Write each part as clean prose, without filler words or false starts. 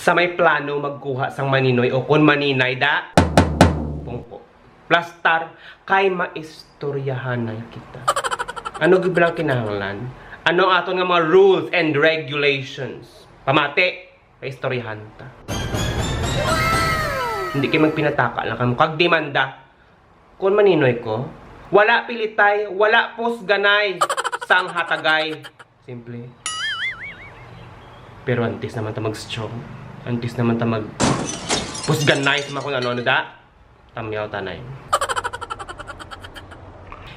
sa may plano magkuha sang maninoy o kun maninay da pungko plastar kay maistoryahanay kita. Ano gibilang kinahanglan? Ano ang aton nga mga rules and regulations? Pamati kay istoryahan ta. Hindi kay magpinataka lang kamo kag demanda. Kun maninoy ko, wala pilitay, wala pusganay sang hatagay. Simple. Pero antes naman ta mag-strong. Antes naman ta mag pusganay sa mga kung ano da. Tamyaw tanay.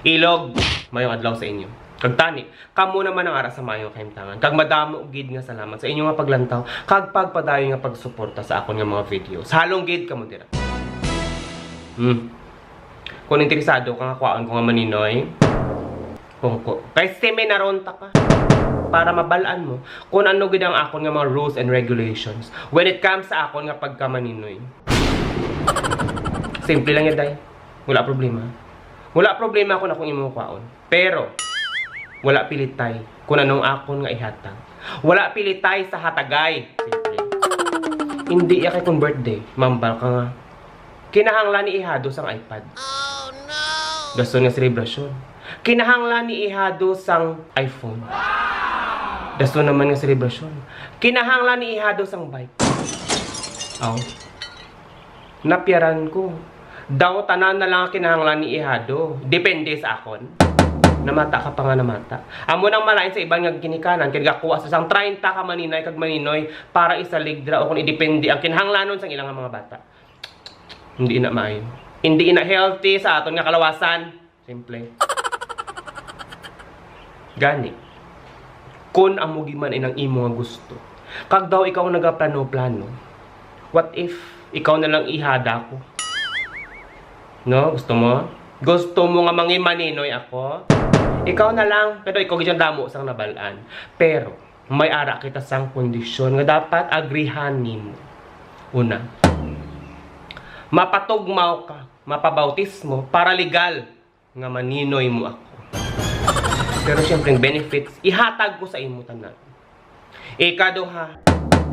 Ilog, mayong adlaw sa inyo. Kag tani, kamo naman ang ara sa mayong kahimtangan. Kag madamo gid nga salamat sa inyo nga paglantaw. Kag pagpadayon nga pagsuporta sa akon nga mga videos. Halong gid kamo dira. Kung interesado ka nga kuhaan ko nga maninoy, pungko. Kay seminaronta ka para mabalaan mo kung ano gid ang akon nga mga rules and regulations when it comes sa akon nga pagkamaninoy. Simple lang yan, day. Wala problema. Wala problema kung akong imo kuhaan. Pero wala pilitay kung anong akon nga ihatag. Wala pilitay sa hatagay. Simple. Hindi ya kay kung birthday, mambal ka nga. Kinahanglan ni ihado sang iPad. Oh no! Dason nga selebrasyon. Kinahanglan ni ihado sang iPhone. Dason naman nga selebrasyon. Kinahanglan ni ihado sang bike. Aw. Napyaran ko. Daw tanan na lang kinahanglan ni ihado. Depende sa akon. Namata ka pa nga namata. Amo nang malain sa ibang nga ginikanan kay gakuha sa sang 30 ka maninay kag maninoy para isalig dira o kung idepende ang kinahanglanon sang ilang mga bata. Hindi na maayo. Hindi na healthy sa aton nga kalawasan. Simple. Gani. Kun amo giman inang imo nga gusto. Kag daw ikaw nagaplano-plano. What if ikaw na lang ihada ko? No, gusto mo? Gusto mo nga mangimaninoy ako? Ikaw na lang, pero ikaw gidyan damo sang nabalaan. Pero may ara kita sang kondisyon nga dapat agrihan nimo. Una, mapatugmaw ka, mapabautismo para legal nga maninoy mo ako. Pero syempre benefits ihatag ko sa imo tanan. Ikaduha,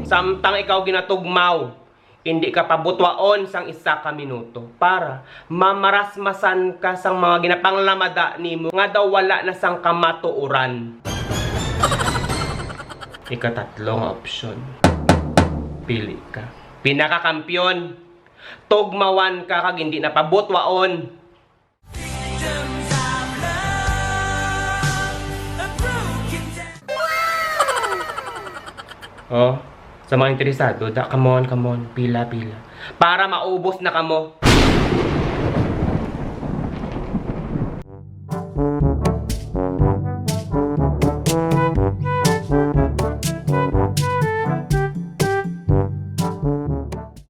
samtang ikaw ginatugmaw, hindi ka pabutwaon sang 1 ka minuto para mamarasmasan ka sang mga ginapanglamada nimo nga daw wala na sang kamatuoran. Ikatatlong option. Pili ka. Pinakakampiyon. Tugmawan ka kag hindi na pabutwaon. Oh, sa mga interesado, come on, pila. Para maubos na kamo.